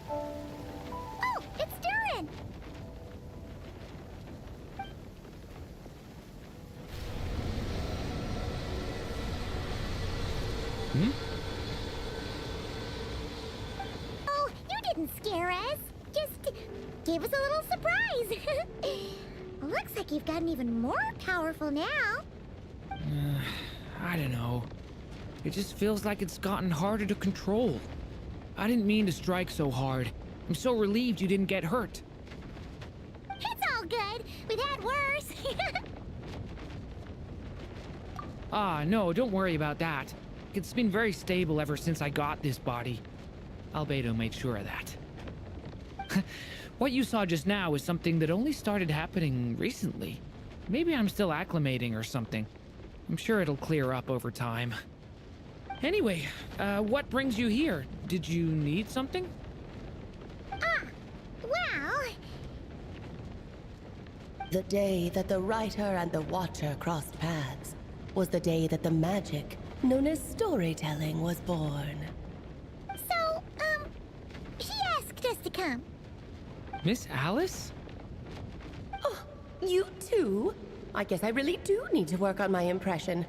Oh, it's Durin! Hmm? Oh, you didn't scare us. Just gave us a little surprise. Looks like you've gotten even more powerful now. I don't know. It just feels like it's gotten harder to control. I didn't mean to strike so hard. I'm so relieved you didn't get hurt. It's all good. We've had worse. Ah, no, don't worry about that. It's been very stable ever since I got this body. Albedo made sure of that. What you saw just now is something that only started happening recently. Maybe I'm still acclimating or something. I'm sure it'll clear up over time. Anyway, what brings you here? Did you need something? Well, The day that the writer and the watcher crossed paths was the day that the magic, known as storytelling, was born. so, she asked us to come. Miss Alice? Oh, you too? I guess I really do need to work on my impression.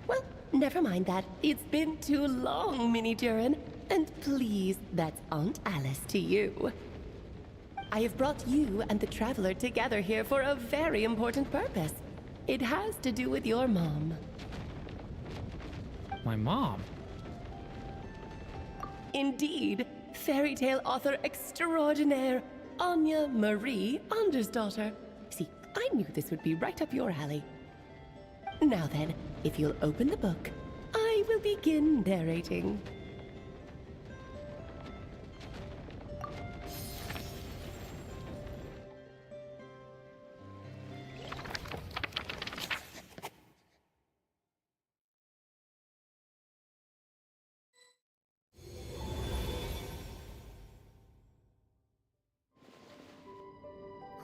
Well, never mind that. It's been too long, Mini Durin. And please, that's Aunt Alice to you. I have brought you and the Traveler together here for a very important purpose. It has to do with your mom. My mom? Indeed, fairy tale author extraordinaire, Anya Marie Andersdaughter. See, I knew this would be right up your alley. Now then, if you'll open the book, I will begin narrating.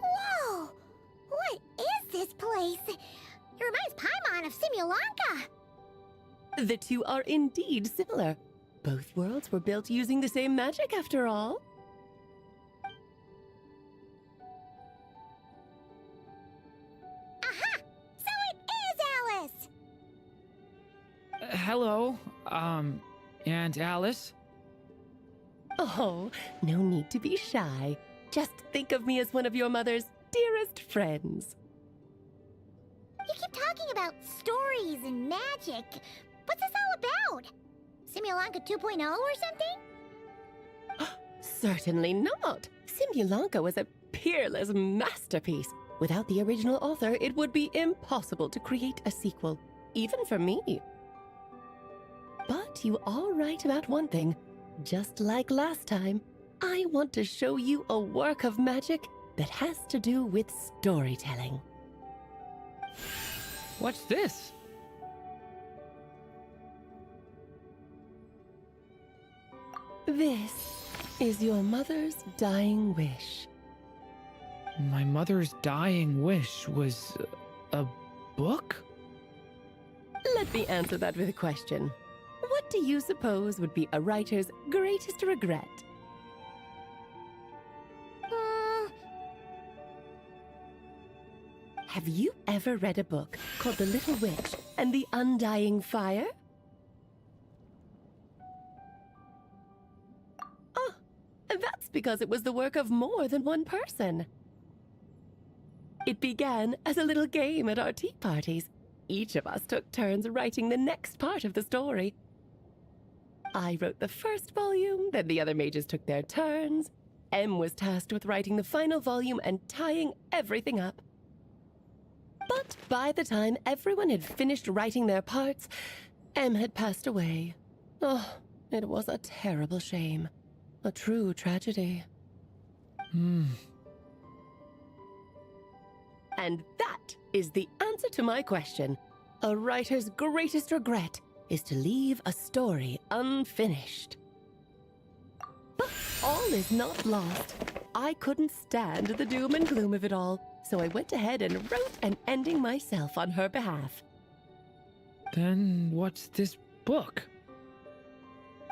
Whoa! What is this place? It reminds Paimon of Simulanka. The two are indeed similar. Both worlds were built using the same magic, after all. Aha! So it is Alice! Hello, Aunt Alice? Oh, no need to be shy. Just think of me as one of your mother's dearest friends. You keep talking about stories and magic. What's this all about? Simulanka 2.0 or something? Certainly not. Simulanka was a peerless masterpiece. Without the original author, it would be impossible to create a sequel, even for me. But you are right about one thing. Just like last time, I want to show you a work of magic that has to do with storytelling. What's this? This is your mother's dying wish. My mother's dying wish was a book? Let me answer that with a question. What do you suppose would be a writer's greatest regret? Have you ever read a book called The Little Witch and the Undying Fire? Oh, that's because it was the work of more than one person. It began as a little game at our tea parties. Each of us took turns writing the next part of the story. I wrote the first volume, then the other mages took their turns. Em was tasked with writing the final volume and tying everything up. But by the time everyone had finished writing their parts, Em had passed away. Oh, it was a terrible shame. A true tragedy. And that is the answer to my question. A writer's greatest regret is to leave a story unfinished. But all is not lost. I couldn't stand the doom and gloom of it all, so I went ahead and wrote an ending myself on her behalf. Then what's this book?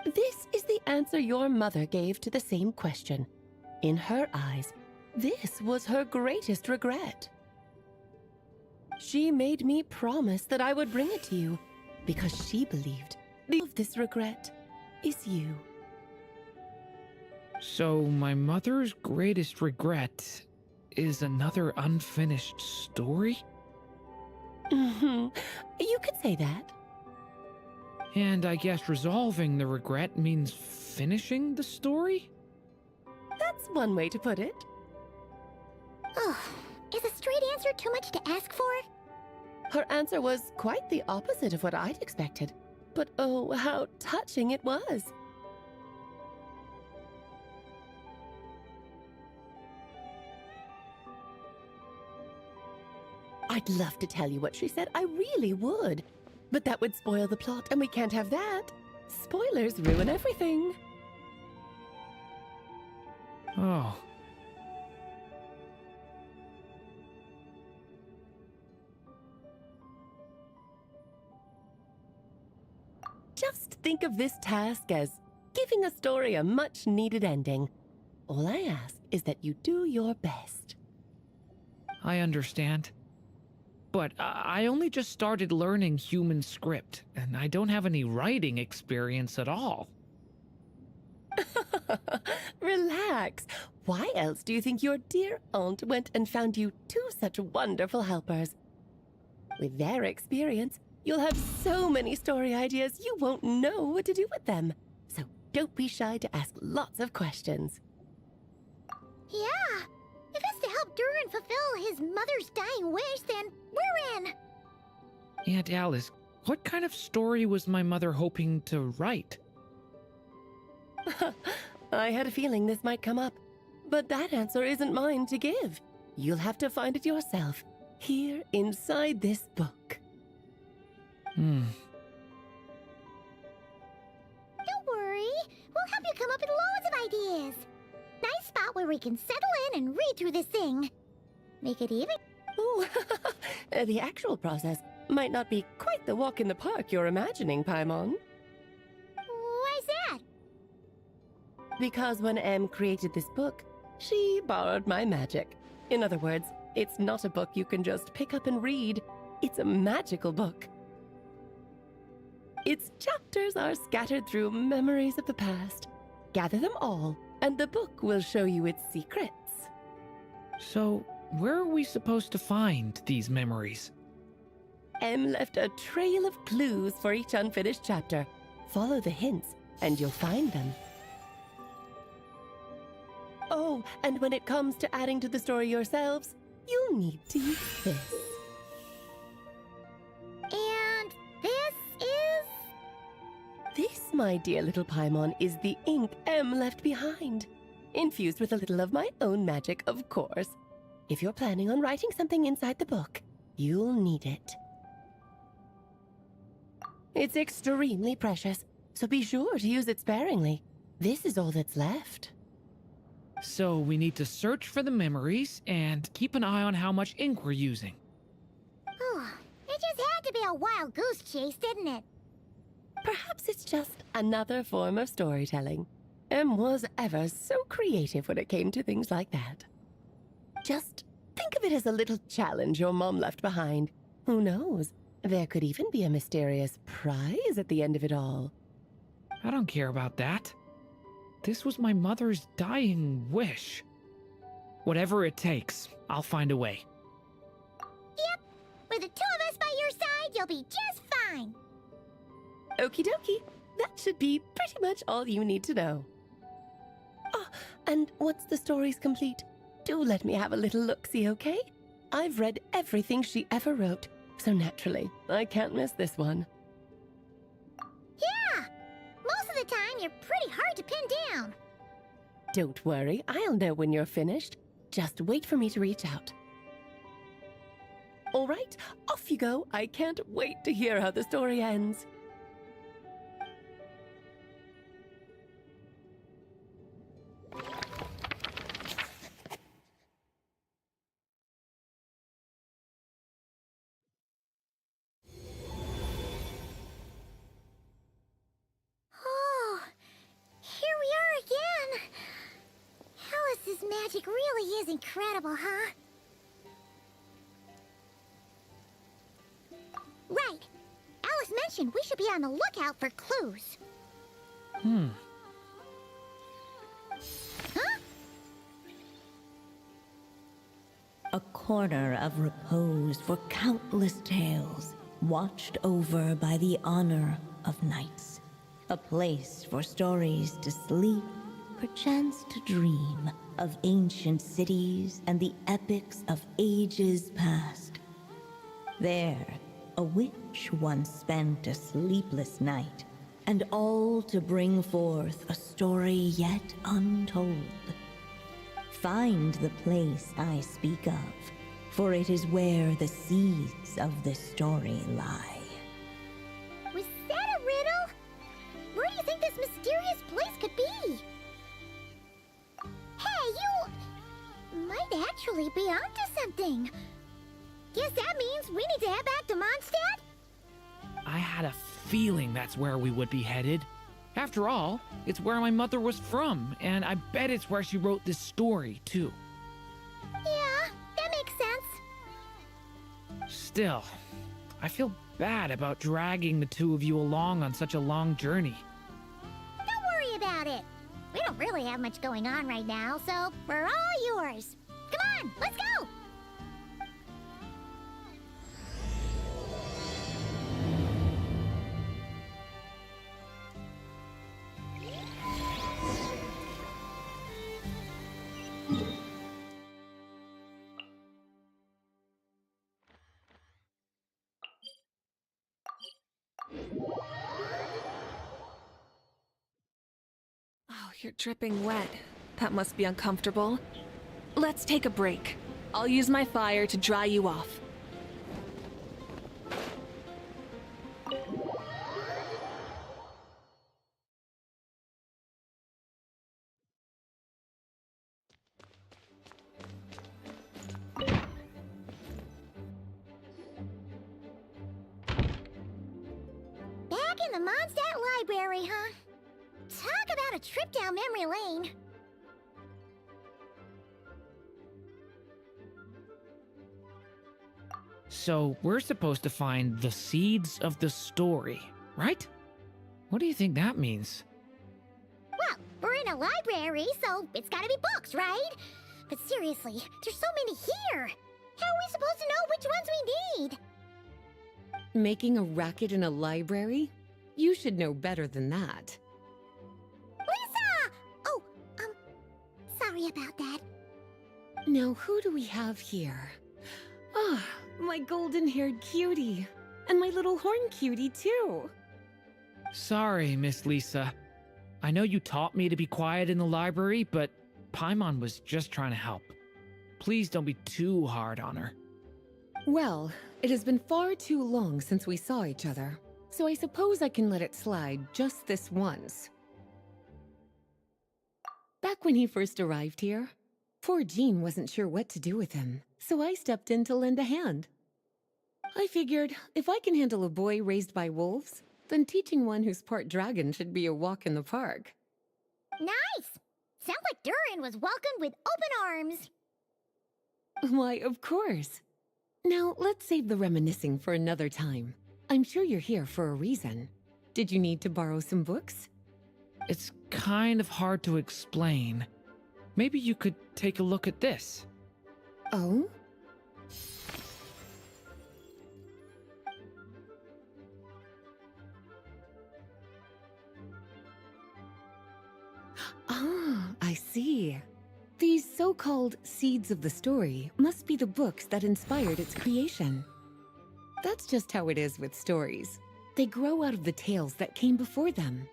This is the answer your mother gave to the same question. In her eyes, this was her greatest regret. She made me promise that I would bring it to you, because she believed the of this regret is you. So my mother's greatest regret is another unfinished story? You could say that. And I guess resolving the regret means finishing the story? That's one way to put it. Oh, is a straight answer too much to ask for? Her answer was quite the opposite of what I'd expected. But oh, how touching it was. I'd love to tell you what she said, I really would. But that would spoil the plot, and we can't have that. Spoilers ruin everything. Oh. Just think of this task as giving a story a much-needed ending. All I ask is that you do your best. I understand. But I only just started learning human script, and I don't have any writing experience at all. Relax. Why else do you think your dear aunt went and found you two such wonderful helpers? With their experience, you'll have so many story ideas you won't know what to do with them. So don't be shy to ask lots of questions. Yeah. If it's to help Durin fulfill his mother's dying wish, then we're in. Aunt Alice, what kind of story was my mother hoping to write? I had a feeling this might come up, but that answer isn't mine to give. You'll have to find it yourself, here inside this book. Don't worry. We'll help you come up with loads of ideas. Nice spot where we can settle in and read through this thing. Make it even. Ooh, the actual process might not be quite the walk in the park you're imagining, Paimon. Why's that? Because when Em created this book, she borrowed my magic. In other words, it's not a book you can just pick up and read. It's a magical book. Its chapters are scattered through memories of the past, Gather them all, and the book will show you its secrets. So, where are we supposed to find these memories? M left a trail of clues for each unfinished chapter. Follow the hints, and you'll find them. Oh, and when it comes to adding to the story yourselves, you'll need to use this. And this is... This, my dear little Paimon, is the ink M left behind. Infused with a little of my own magic, of course. If you're planning on writing something inside the book, you'll need it. It's extremely precious, so be sure to use it sparingly. This is all that's left. So, we need to search for the memories and keep an eye on how much ink we're using. Oh, it just had to be a wild goose chase, didn't it? Perhaps it's just another form of storytelling. M was ever so creative when it came to things like that. Just think of it as a little challenge your mom left behind. Who knows? There could even be a mysterious prize at the end of it all. I don't care about that. This was my mother's dying wish. Whatever it takes, I'll find a way. Yep. With the two of us by your side, you'll be just fine. Okie dokie. That should be pretty much all you need to know. Oh, and once the story's complete, do let me have a little look-see, okay? I've read everything she ever wrote, so naturally, I can't miss this one. Yeah. Most of the time, you're pretty hard to pin down. Don't worry, I'll know when you're finished. Just wait for me to reach out. All right, off you go. I can't wait to hear how the story ends. Oh, here we are again. Alice's magic really is incredible, huh? Right. Alice mentioned we should be on the lookout for clues. Huh? A corner of repose for countless tales, watched over by the honor of knights. A place for stories to sleep, perchance to dream of ancient cities and the epics of ages past. There, a witch once spent a sleepless night, and all to bring forth a story yet untold. Find the place I speak of, for it is where the seeds of this story lie. Was that a riddle? Where do you think this mysterious place could be? Hey, you might actually be onto something. Guess that means we need to head back to Mondstadt? I had a feeling that's where we would be headed. After all, it's where my mother was from, and I bet it's where she wrote this story, too. Yeah, that makes sense. Still, I feel bad about dragging the two of you along on such a long journey. Don't worry about it. We don't really have much going on right now, so we're all yours. Come on, let's go! Oh, you're dripping wet. That must be uncomfortable. Let's take a break. I'll use my fire to dry you off. Back in the Mondstadt Library, huh? Talk about a trip down memory lane. So, we're supposed to find the seeds of the story, right? What do you think that means? Well, We're in a library, so it's gotta be books, right? But seriously, there's so many here. How are we supposed to know which ones we need? Making a racket in a library? You should know better than that. Lisa! Oh, sorry about that. Now, who do we have here? Ah, my golden-haired cutie. And my little horn cutie, too. Sorry, Miss Lisa. I know you taught me to be quiet in the library, but Paimon was just trying to help. Please don't be too hard on her. Well, it has been far too long since we saw each other, so I suppose I can let it slide just this once. Back when he first arrived here, poor Jean wasn't sure what to do with him, so I stepped in to lend a hand. I figured, if I can handle a boy raised by wolves, then teaching one who's part dragon should be a walk in the park. Nice! Sounds like Durin was welcomed with open arms. Why, of course. Now, let's save the reminiscing for another time. I'm sure you're here for a reason. Did you need to borrow some books? It's kind of hard to explain. Maybe you could take a look at this. Oh? Ah, I see. These so-called seeds of the story must be the books that inspired its creation. That's just how it is with stories. They grow out of the tales that came before them.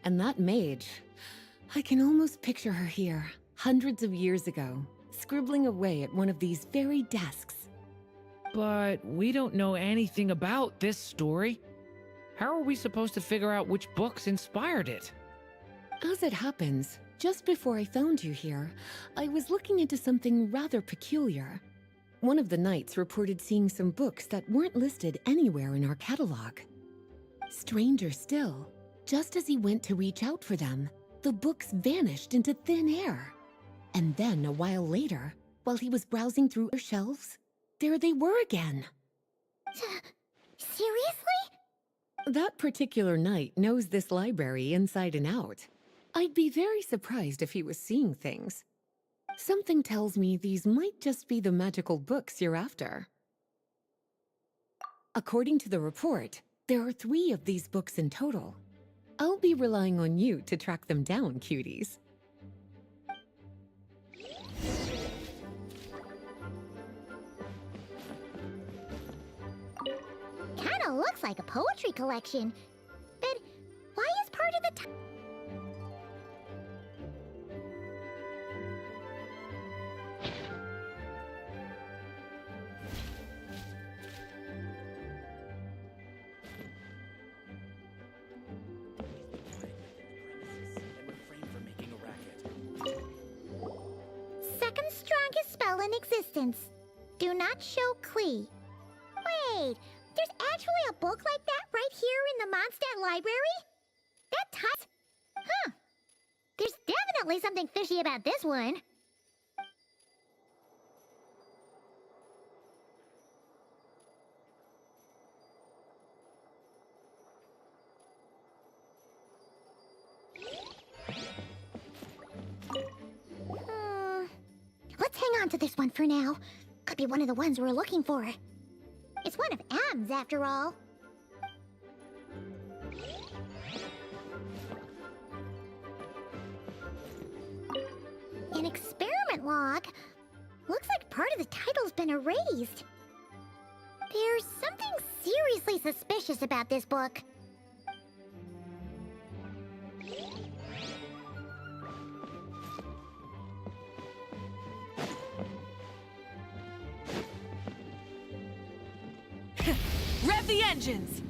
And that mage, I can almost picture her here, hundreds of years ago, scribbling away at one of these very desks. But we don't know anything about this story. How are we supposed to figure out which books inspired it? As it happens, just before I found you here, I was looking into something rather peculiar. One of the knights reported seeing some books that weren't listed anywhere in our catalog. Stranger still, just as he went to reach out for them, the books vanished into thin air. And then a while later, while he was browsing through our shelves, there they were again. Seriously? That particular knight knows this library inside and out. I'd be very surprised if he was seeing things. Something tells me these might just be the magical books you're after. According to the report, there are 3 of these books in total. I'll be relying on you to track them down, cuties. Kinda looks like a poetry collection. But why is part of the second strongest spell in existence? Do not show Klee. Wait, there's actually a book like that right here in the Mondstadt library? That ties. Huh. There's definitely something fishy about this one. Let's hang on to this one for now. Could be one of the ones we're looking for. It's one of M's, after all. An experiment log. Looks like part of the title's been erased. There's something seriously suspicious about this book. Rev the engines!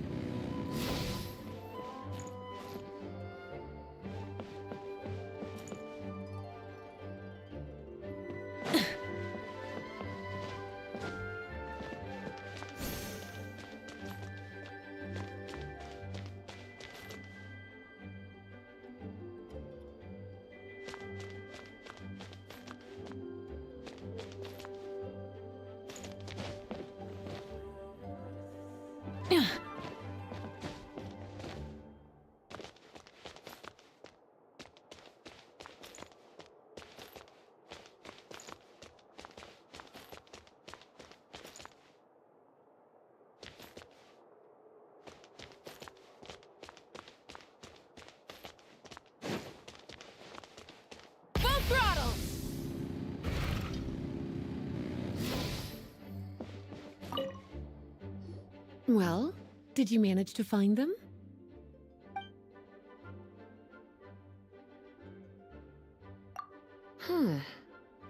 Well, did you manage to find them?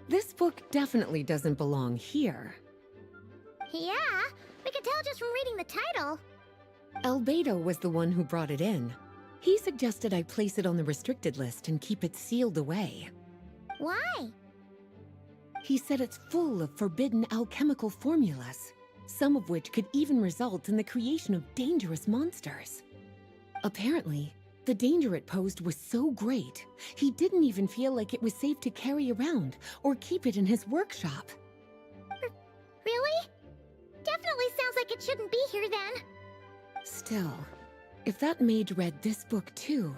This book definitely doesn't belong here. Yeah, we can tell just from reading the title. Albedo was the one who brought it in. He suggested I place it on the restricted list and keep it sealed away. Why? He said it's full of forbidden alchemical formulas, some of which could even result in the creation of dangerous monsters. Apparently, the danger it posed was so great, he didn't even feel like it was safe to carry around or keep it in his workshop. Really? Definitely sounds like it shouldn't be here then. Still, if that mage read this book too,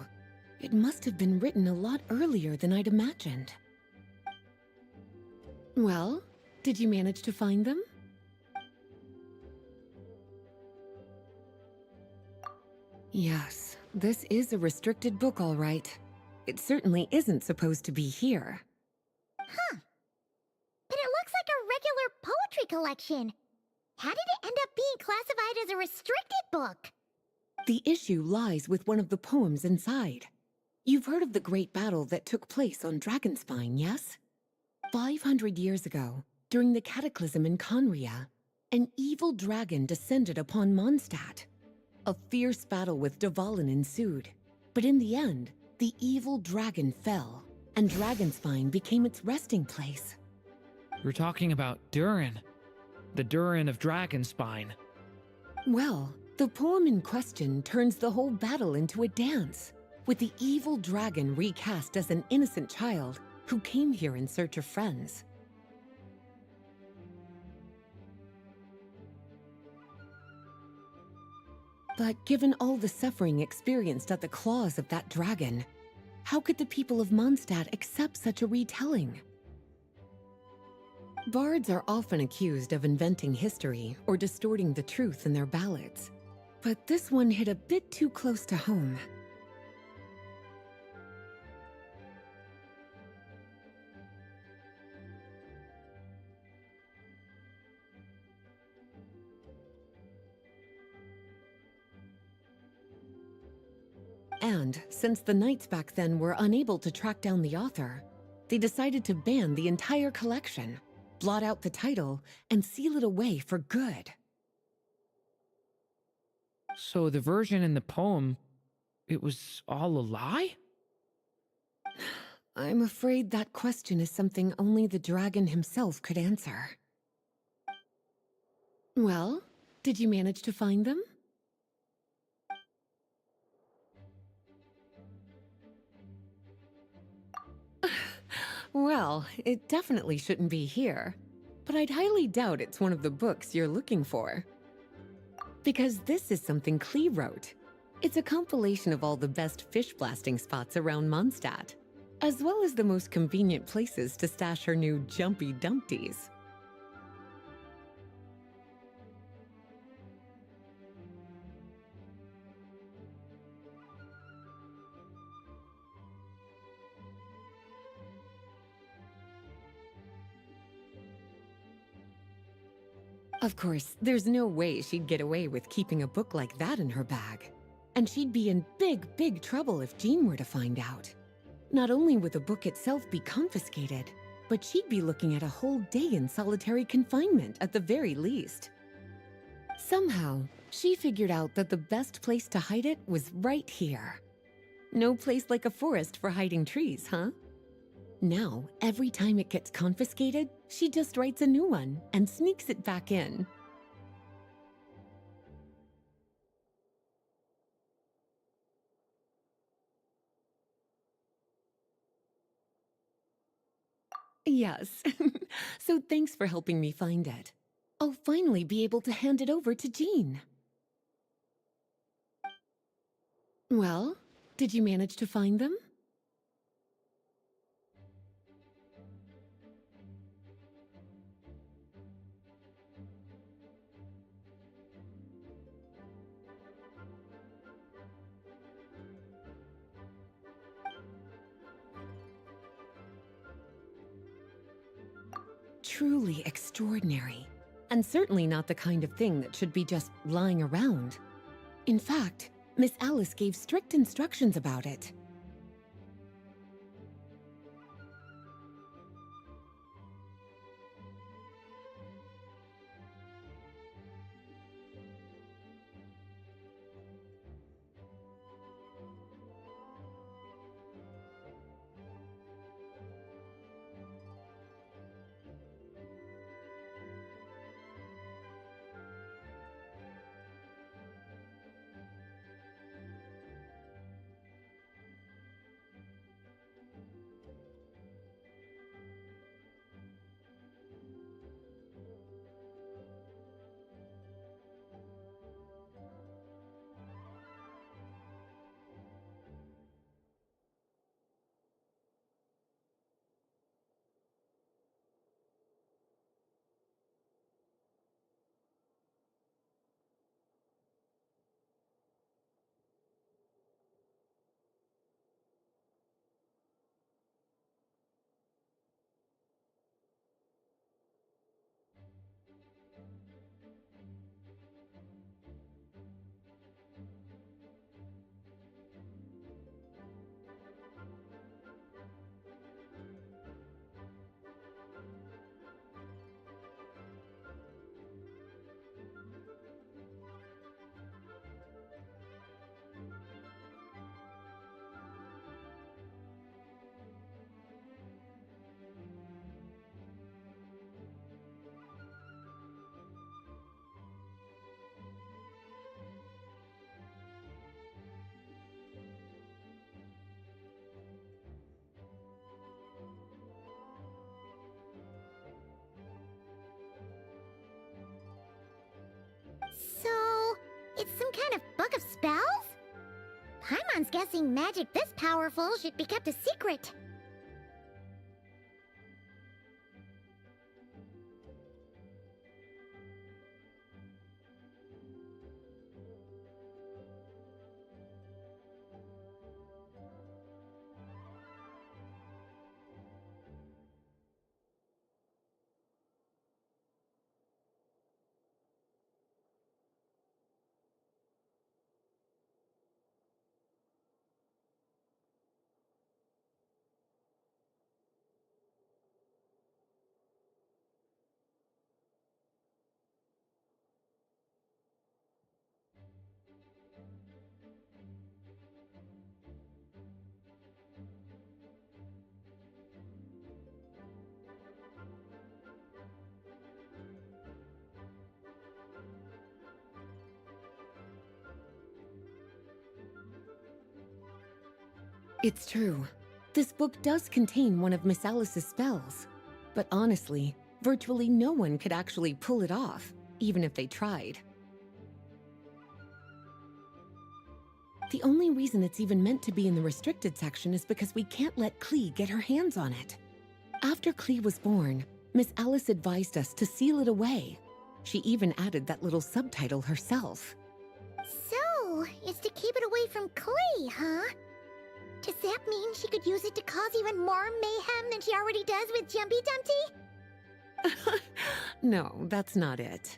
it must have been written a lot earlier than I'd imagined. Well, did you manage to find them? Yes, this is a restricted book, all right. It certainly isn't supposed to be here. Huh. But it looks like a regular poetry collection. How did it end up being classified as a restricted book? The issue lies with one of the poems inside. You've heard of the great battle that took place on Dragonspine, yes? 500 years ago, during the cataclysm in Conria, an evil dragon descended upon Mondstadt. A fierce battle with Dvalin ensued, but in the end, the evil dragon fell, and Dragonspine became its resting place. We're talking about Durin. The Durin of Dragonspine. Well, the poem in question turns the whole battle into a dance, with the evil dragon recast as an innocent child who came here in search of friends. But given all the suffering experienced at the claws of that dragon, how could the people of Mondstadt accept such a retelling? Bards are often accused of inventing history or distorting the truth in their ballads, but this one hit a bit too close to home. And since the knights back then were unable to track down the author, they decided to ban the entire collection, blot out the title, and seal it away for good. So the version in the poem, it was all a lie? I'm afraid that question is something only the dragon himself could answer. Well, did you manage to find them? Well, it definitely shouldn't be here, but I'd highly doubt it's one of the books you're looking for. Because this is something Klee wrote. It's a compilation of all the best fish blasting spots around Mondstadt, as well as the most convenient places to stash her new jumpy dumpties. Of course, there's no way she'd get away with keeping a book like that in her bag. And she'd be in big, big trouble if Jean were to find out. Not only would the book itself be confiscated, but she'd be looking at a whole day in solitary confinement at the very least. Somehow, she figured out that the best place to hide it was right here. No place like a forest for hiding trees, huh? Now, every time it gets confiscated, she just writes a new one and sneaks it back in. Yes. So thanks for helping me find it. I'll finally be able to hand it over to Jean. Well, did you manage to find them? Truly extraordinary. and certainly not the kind of thing that should be just lying around. In fact, Miss Alice gave strict instructions about it. So, it's some kind of book of spells? Paimon's guessing magic this powerful should be kept a secret. It's true. This book does contain one of Miss Alice's spells. But honestly, virtually no one could actually pull it off, even if they tried. The only reason it's even meant to be in the restricted section is because we can't let Klee get her hands on it. After Klee was born, Miss Alice advised us to seal it away. She even added that little subtitle herself. So, it's to keep it away from Klee, huh? Does that mean she could use it to cause even more mayhem than she already does with Jumpy Dumpty? No, that's not it.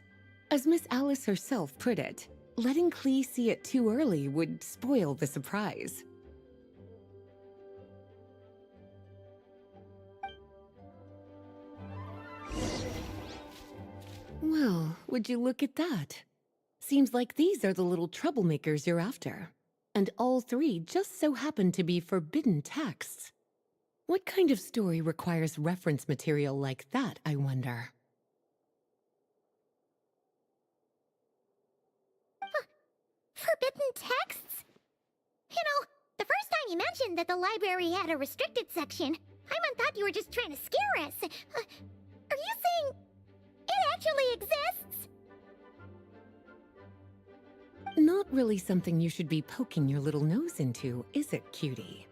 As Miss Alice herself put it, letting Klee see it too early would spoil the surprise. Well, would you look at that? Seems like these are the little troublemakers you're after. And all three just so happen to be forbidden texts. What kind of story requires reference material like that, I wonder? Forbidden texts? You know, the first time you mentioned that the library had a restricted section, Paimon thought you were just trying to scare us. Are you saying it actually exists? Not really something you should be poking your little nose into, is it, cutie?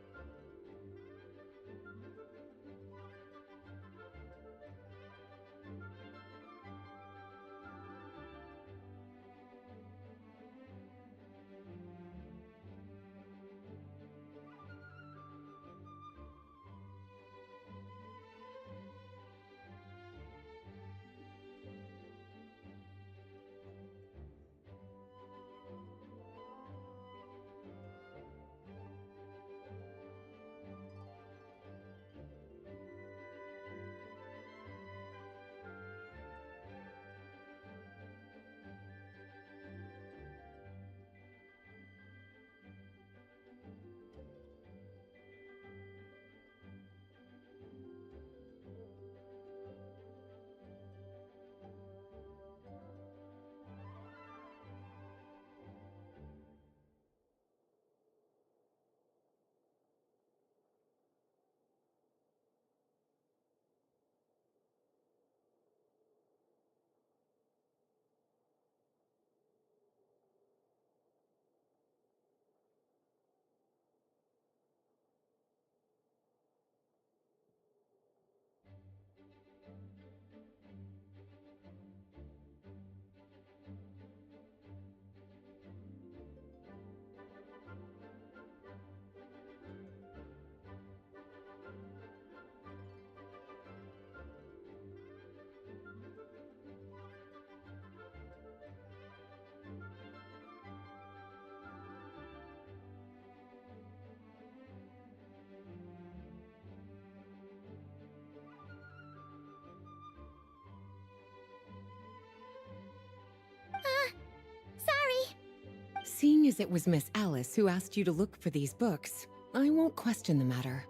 as it was Miss Alice who asked you to look for these books, I won't question the matter.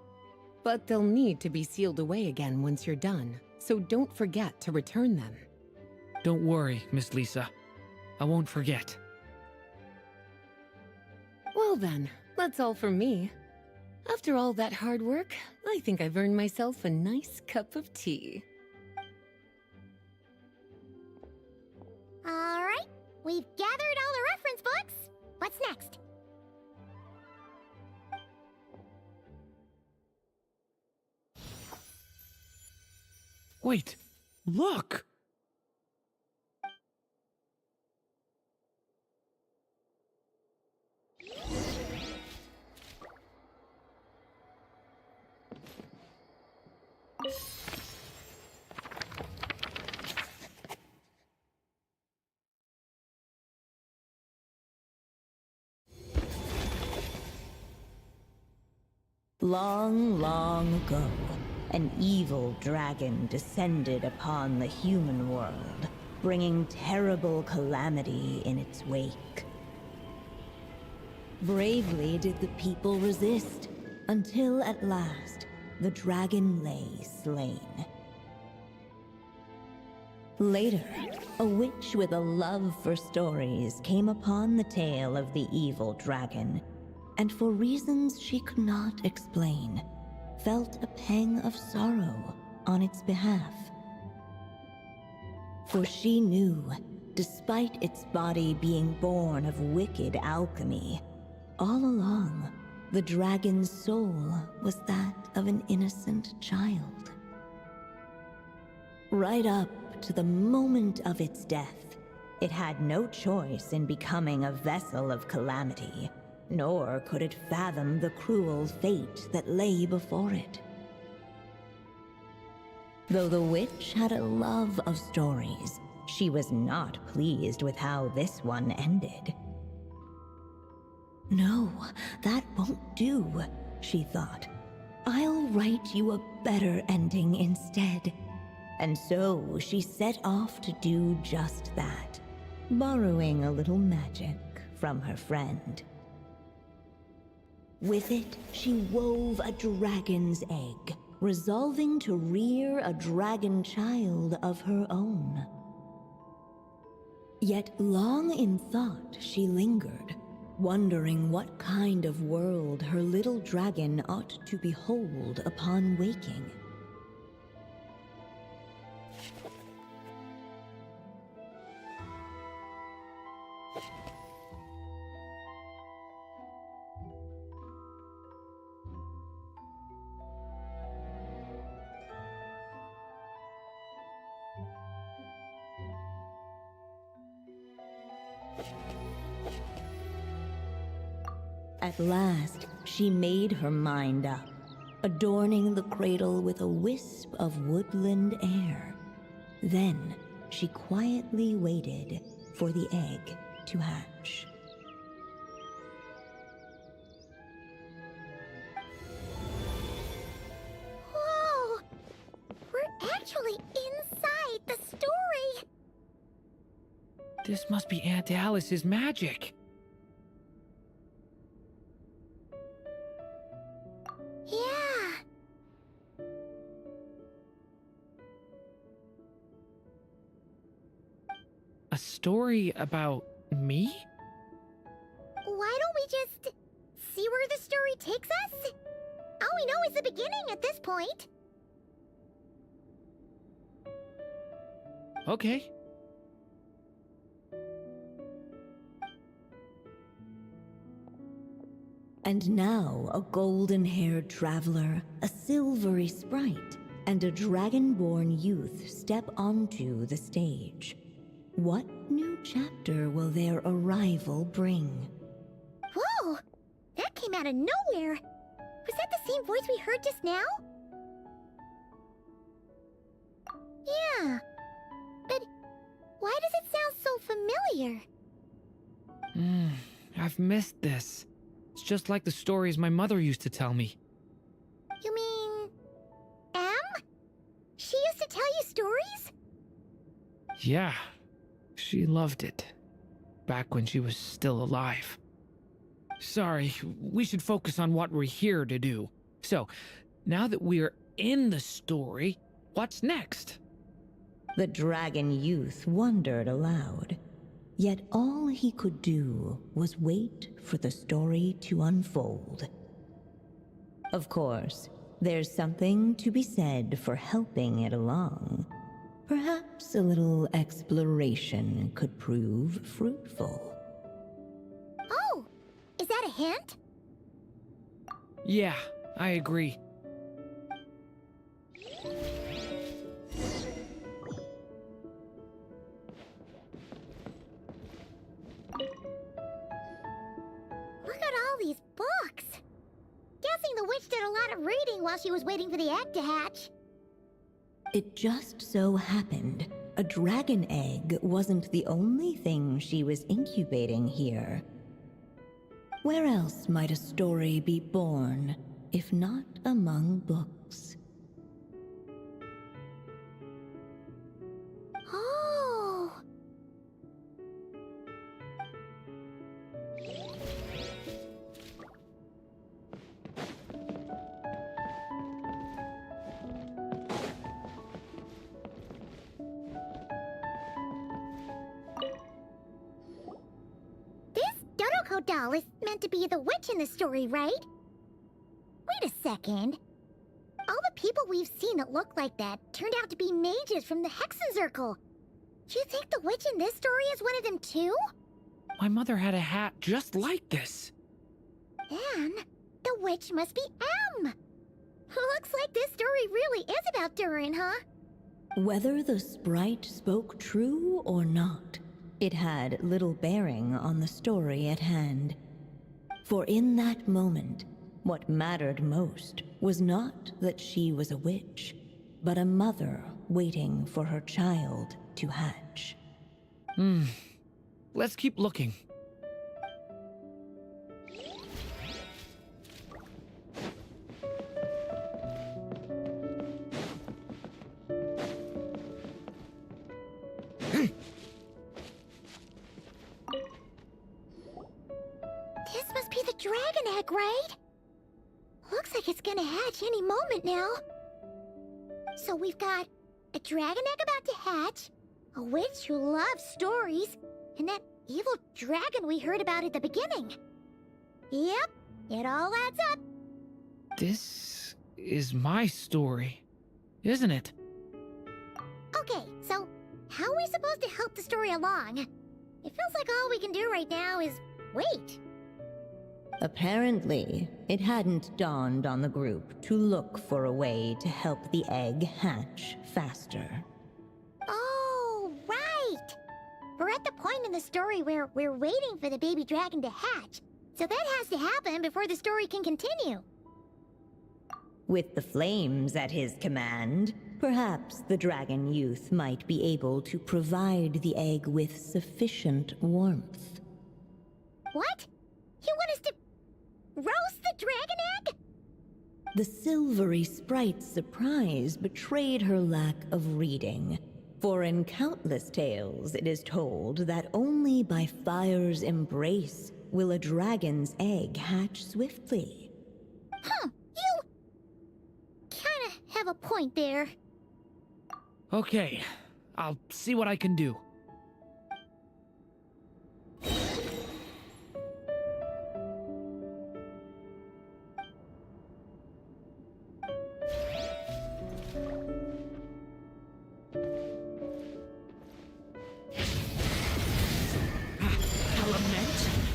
But they'll need to be sealed away again once you're done, so don't forget to return them. Don't worry, Miss Lisa. I won't forget. Well then, that's all from me. After all that hard work, I think I've earned myself a nice cup of tea. All right, we've gathered all the reference books. What's next? Wait, look! Long, long ago, an evil dragon descended upon the human world, bringing terrible calamity in its wake. Bravely did the people resist, until at last, the dragon lay slain. Later, a witch with a love for stories came upon the tale of the evil dragon, and for reasons she could not explain, felt a pang of sorrow on its behalf. For she knew, despite its body being born of wicked alchemy, all along, the dragon's soul was that of an innocent child. Right up to the moment of its death, it had no choice in becoming a vessel of calamity, nor could it fathom the cruel fate that lay before it. Though the witch had a love of stories, she was not pleased with how this one ended. No, that won't do, she thought. I'll write you a better ending instead. And so she set off to do just that, borrowing a little magic from her friend. With it, she wove a dragon's egg, resolving to rear a dragon child of her own. Yet long in thought she lingered, wondering what kind of world her little dragon ought to behold upon waking. At last, she made her mind up, adorning the cradle with a wisp of woodland air. Then, she quietly waited for the egg to hatch. Whoa! We're actually inside the story! This must be Aunt Alice's magic. Yeah. A story about me? Why don't we just see where the story takes us? All we know is the beginning at this point. Okay. And now a golden-haired traveler, a silvery sprite, and a dragon-born youth step onto the stage. What new chapter will their arrival bring? Whoa! That came out of nowhere! Was that the same voice we heard just now? Yeah. But why does it sound so familiar? I've missed this. It's just like the stories my mother used to tell me. You mean... Em? She used to tell you stories? Yeah, she loved it. Back when she was still alive. Sorry, we should focus on what we're here to do. So, now that we're in the story, what's next? The dragon youth wondered aloud. Yet all he could do was wait for the story to unfold. Of course, there's something to be said for helping it along. Perhaps a little exploration could prove fruitful. Oh, is that a hint? Yeah, I agree. Look at all these books. Guessing the witch did a lot of reading while she was waiting for the egg to hatch. It just so happened a dragon egg wasn't the only thing she was incubating here. Where else might a story be born, if not among books? Oh. This Dodoko doll is meant to be the witch in the story, right? Wait a second. All the people we've seen that look like that turned out to be mages from the Hexen Circle. Do you think the witch in this story is one of them too? My mother had a hat just like this. Then, the witch must be M. Looks like this story really is about Durin, huh? Whether the sprite spoke true or not, it had little bearing on the story at hand. For in that moment, what mattered most was not that she was a witch, but a mother waiting for her child to hatch. Let's keep looking. This must be the dragon egg, right? Looks like it's gonna hatch any moment now. So we've got a dragon egg about to hatch, a witch who loves stories, and that evil dragon we heard about at the beginning. Yep, it all adds up. This is my story, isn't it? Okay, so how are we supposed to help the story along? It feels like all we can do right now is wait. Apparently, it hadn't dawned on the group to look for a way to help the egg hatch faster. Oh, right! We're at the point in the story where we're waiting for the baby dragon to hatch, so that has to happen before the story can continue. With the flames at his command, perhaps the dragon youth might be able to provide the egg with sufficient warmth. What? You want us to roast the dragon egg? The silvery sprite's surprise betrayed her lack of reading. For in countless tales it is told that only by fire's embrace will a dragon's egg hatch swiftly. Huh, you kinda have a point there. Okay, I'll see what I can do.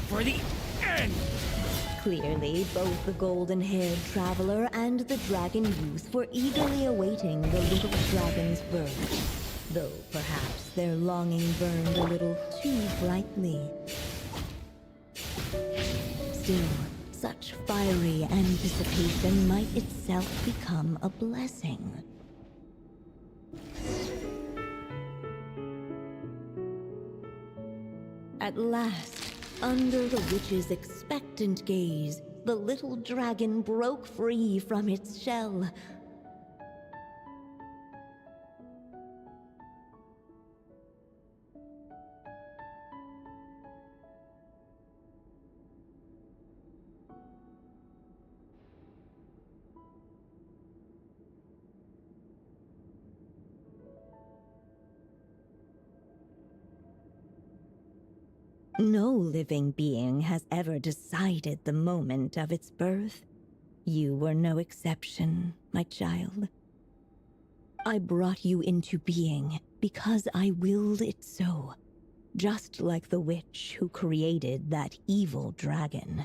For the end! Clearly, both the golden-haired traveler and the dragon youth were eagerly awaiting the little dragon's birth, though perhaps their longing burned a little too brightly. Still, such fiery anticipation might itself become a blessing. At last, under the witch's expectant gaze, the little dragon broke free from its shell. No living being has ever decided the moment of its birth. You were no exception, my child. I brought you into being because I willed it so, just like the witch who created that evil dragon.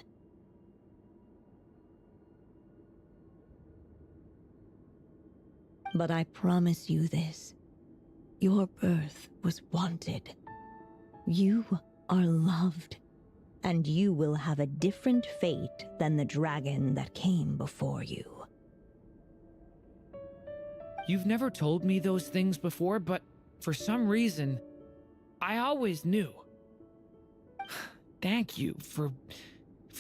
But I promise you this. Your birth was wanted. You are loved, and you will have a different fate than the dragon that came before you. You've never told me those things before, but for some reason, I always knew. Thank you for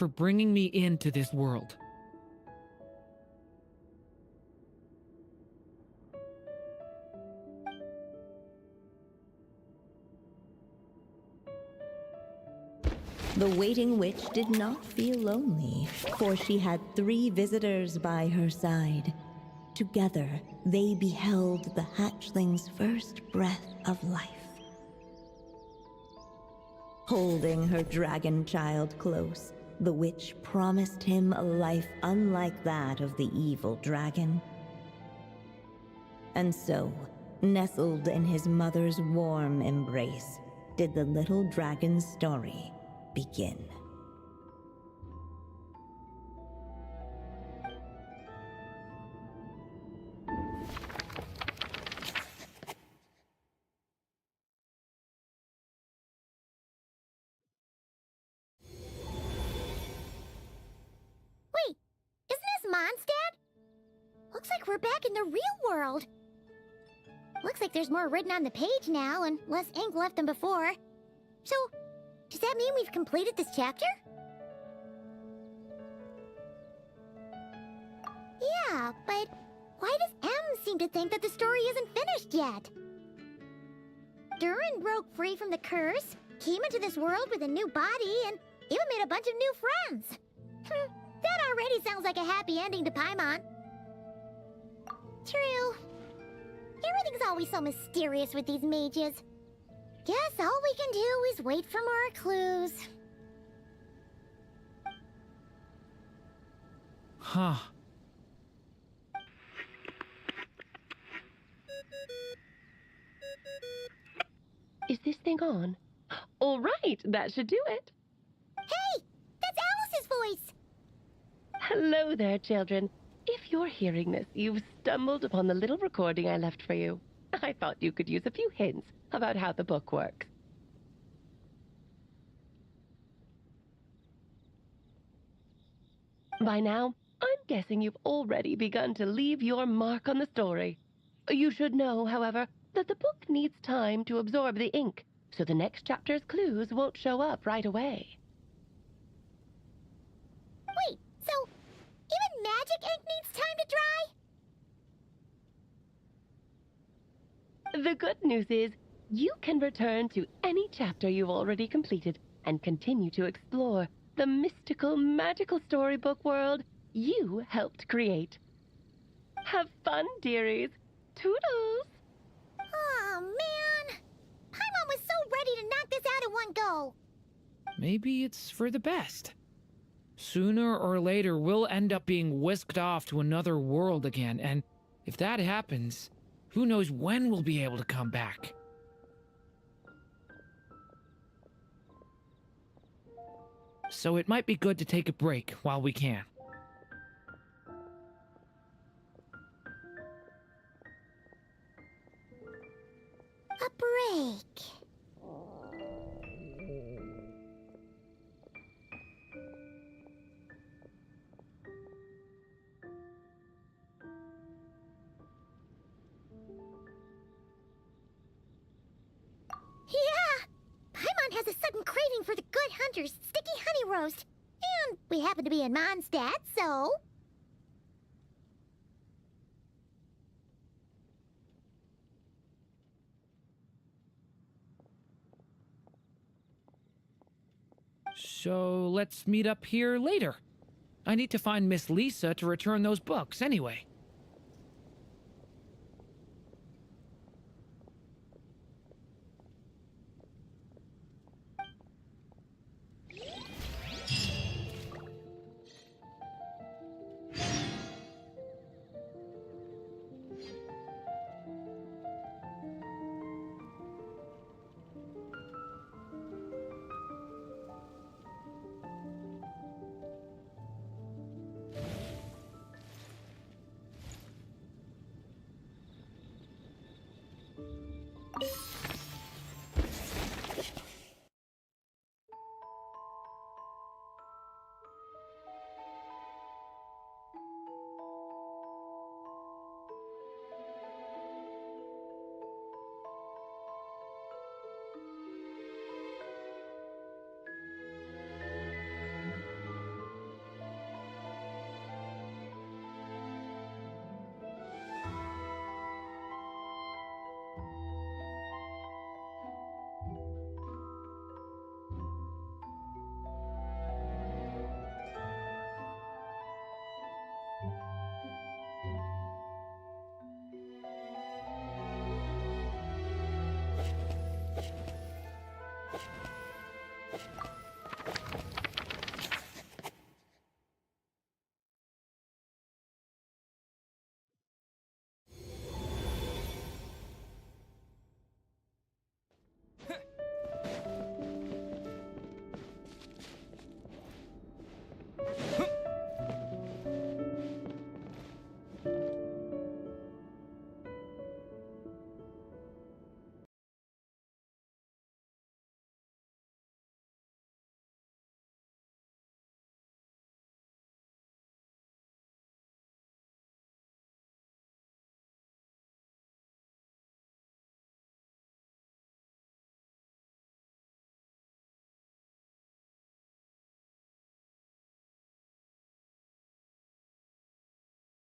bringing me into this world. The waiting witch did not feel lonely, for she had 3 visitors by her side. Together, they beheld the hatchling's first breath of life. Holding her dragon child close, the witch promised him a life unlike that of the evil dragon. And so, nestled in his mother's warm embrace, did the little dragon's story begin. Wait, isn't this Mondstadt? Looks like we're back in the real world. Looks like there's more written on the page now and less ink left than before. So, does that mean we've completed this chapter? Yeah, but why does M seem to think that the story isn't finished yet? Durin broke free from the curse, came into this world with a new body, and even made a bunch of new friends. That already sounds like a happy ending to Paimon. True. Everything's always so mysterious with these mages. Guess all we can do is wait for more clues. Huh. Is this thing on? All right, that should do it. Hey! That's Alice's voice! Hello there, children. If you're hearing this, you've stumbled upon the little recording I left for you. I thought you could use a few hints about how the book works. By now, I'm guessing you've already begun to leave your mark on the story. You should know, however, that the book needs time to absorb the ink, so the next chapter's clues won't show up right away. Wait, so even magic ink needs time to dry? The good news is, you can return to any chapter you've already completed and continue to explore the mystical, magical storybook world you helped create. Have fun, dearies. Toodles! Oh, man! Paimon was so ready to knock this out in one go. Maybe it's for the best. Sooner or later, we'll end up being whisked off to another world again, and if that happens, who knows when we'll be able to come back. So it might be good to take a break while we can. A break. Yeah! Paimon has a sudden craving for the Good Hunter's sticky honey roast. And we happen to be in Mondstadt, so... So let's meet up here later. I need to find Miss Lisa to return those books anyway.